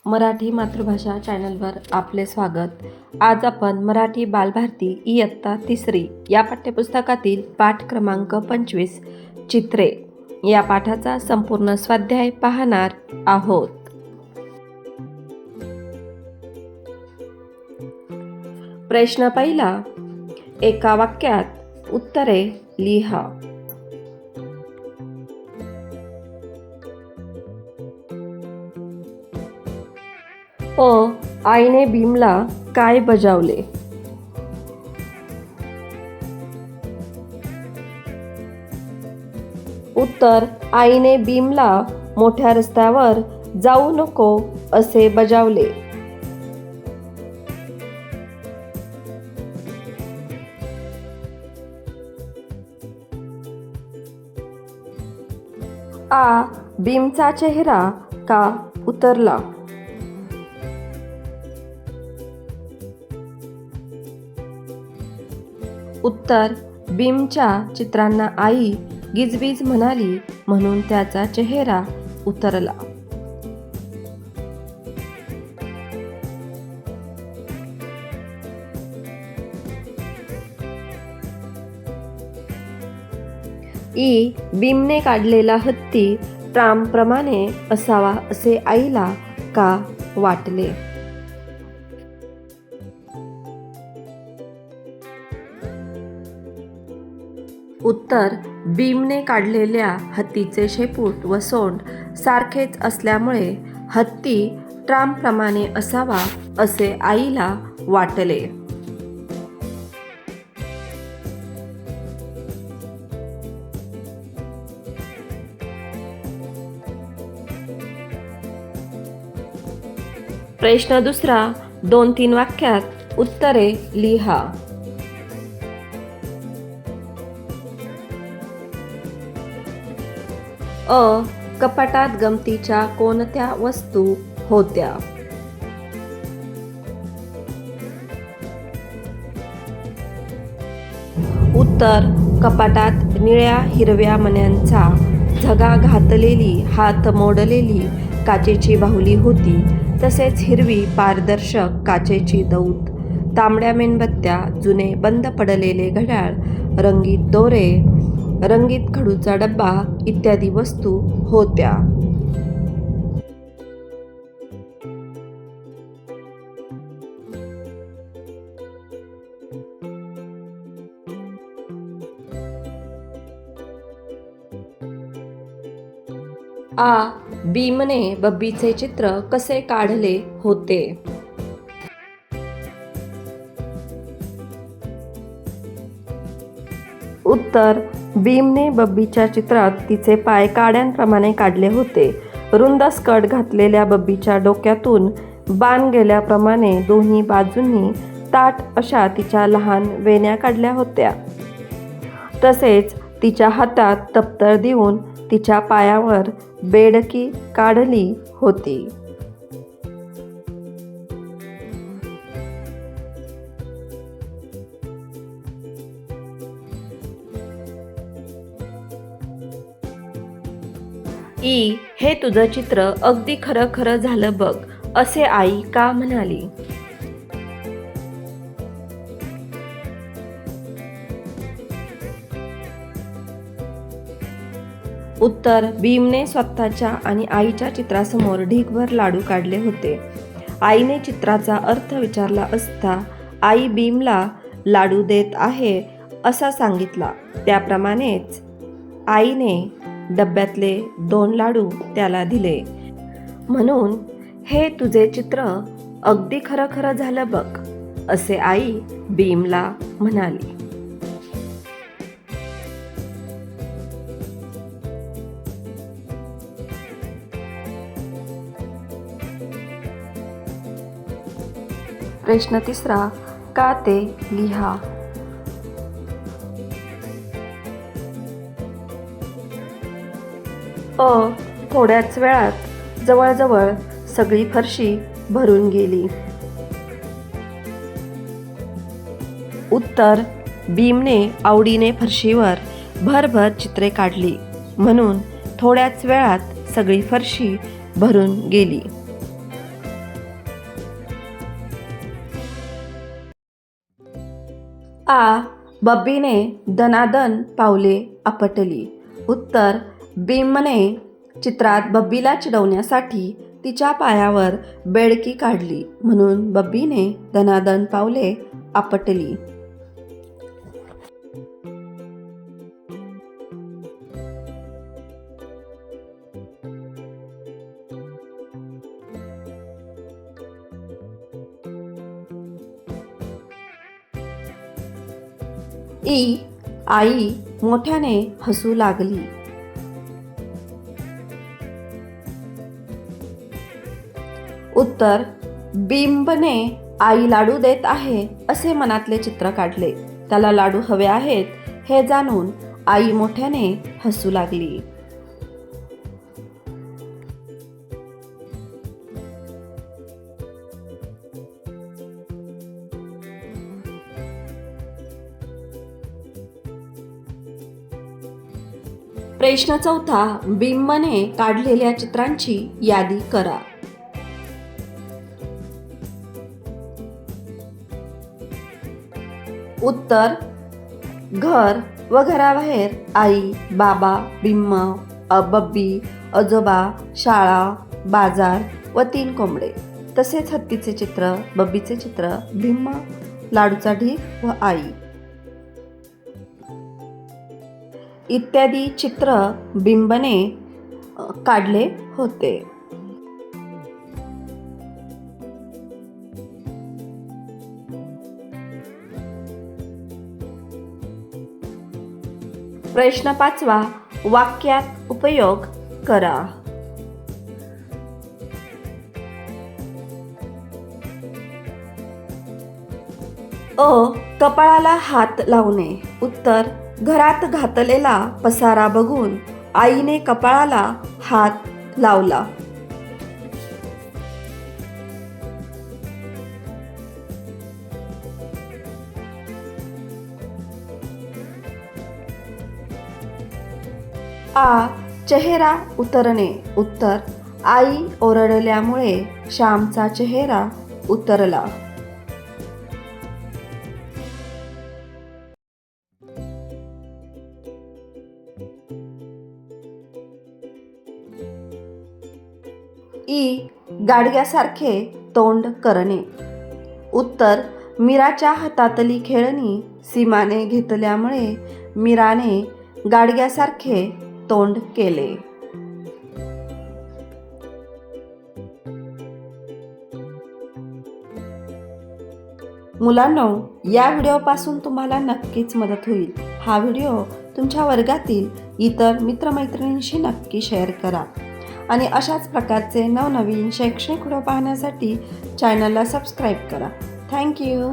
मराठी मातृभाषा चॅनलवर आपले स्वागत। आज आपण मराठी बालभारती इयत्ता 3 या पाठ्यपुस्तकातील पाठ क्रमांक 25 चित्रे या पाठाचा संपूर्ण स्वाध्याय पाहणार आहोत। प्रश्न पहिला, एका वाक्यात उत्तरे लिहा। आईने भीमला काय बजावले? उत्तर, आईने भीमला मोठ्या रस्त्यावर जाऊ नको असे बजावले। भीमचा चेहरा का उतरला? उत्तर, भीमच्या चित्रांना आई गिजबीज म्हणाली म्हणून त्याचा चेहरा उतरला। भीमने काढलेला हत्ती ट्रामप्रमाणे असावा असे आईला का वाटले? उत्तर, भीमने काढलेल्या हत्तीचे शेपूट व सोंड सारखेच असल्यामुळे हत्ती ट्रामप्रमाणे असावा असे आईला वाटले। प्रश्न दुसरा, 2-3 वाक्यात उत्तरे लिहा। कपाटात गमतीच्या कोणत्या वस्तू होत्या? उत्तर, कपाटात निळ्या हिरव्या मण्यांचा झगा घातलेली हात मोडलेली काचेची बाहुली होती, तसेच हिरवी पारदर्शक काचेची दौत, तांबड्या मेणबत्त्या, जुने बंद पडलेले घड्याळ, रंगीत दोरे, रंगीत खडूचा डब्बा इत्यादी वस्तू होत्या। भीमने बब्बीचे चित्र कसे काढले होते? उत्तर, भीमने बब्बीच्या चित्रात तिचे पाय काड्यांप्रमाणे काढले होते। रुंद स्कर्ट घातलेल्या बब्बीच्या डोक्यातून बाण गेल्याप्रमाणे दोन्ही बाजूंनी ताठ अशा तिच्या लहान वेण्या काढल्या होत्या। तसेच तिच्या हातात दप्तर देऊन तिच्या पायावर बेडकी काढली होती। हे तुझं चित्र अगदी खरं खरं झालं बघ असे आई का म्हणाली? उत्तर, भीमने स्वतःच्या आणि आईच्या चित्रासमोर ढीगभर लाडू काढले होते। आईने चित्राचा अर्थ विचारला असता आई भीमला लाडू देत आहे असा सांगितला। त्याप्रमाणेच आईने डब्यातले 2 लाडू त्याला दिले, म्हणून हे तुझे चित्र अगदी खरं खरं झालं बघ असे आई भीमला म्हणाली। प्रश्न तिसरा, का ते लिहा। थोड्याच वेळात जवळजवळ सगळी फरशी भरून गेली। उत्तर, भीमने आवडीने फरशीवर भरभर चित्रे काढली म्हणून थोड्याच वेळात सगळी फरशी भरून गेली। आ. बब्बीने दणादण पावले आपटली. उत्तर. भीमने चित्रात बब्बीला चिडवण्यासाठी तिच्या पायावर बेडकी काढली म्हणून बब्बीने दणादण पावले आपटली. ई. आई मोठ्याने हसू लागली. उत्तर. बिंबने आई लाडू देत आहे असे मनातले चित्र काढले. त्याला लाडू हवे आहेत हे जाणून आई मोठ्याने हसू लागली. प्रश्न चौथा. बिंबने काढलेल्या चित्रांची यादी करा. उत्तर. घर व घराबाहेर आई, बाबा, बिंब, बब्बी, आजोबा, शाळा, बाजार व 3 कोंबडे. तसेच हत्तीचे चित्र, बब्बीचे चित्र, बिंब, लाडूचा ढीग व आई इत्यादी चित्र बिंबने काढले होते. प्रश्न 5वा. वाक्यात उपयोग करा. अ. कपाळाला हात लावणे. उत्तर. घरात घातलेला पसारा बघून आईने कपाळाला हात लावला. आ. चेहरा उतरणे. उत्तर. आई ओरडल्यामुळे श्यामचा चेहरा उतरला. ई. गाडग्यासारखे तोंड करणे. उत्तर. मीराच्या हातातली खेळणी सीमाने घेतल्यामुळे मीराने गाडग्यासारखे तोंड केले. मुलांनो, या व्हिडिओपासून तुम्हाला नक्कीच मदत होईल. हा व्हिडिओ तुमच्या वर्गातील इतर मित्रमैत्रिणींशी नक्की शेअर करा आणि अशाच प्रकारचे नवनवीन शैक्षणिक व्हिडिओ पाहण्यासाठी चॅनलला सबस्क्राईब करा. थँक्यू.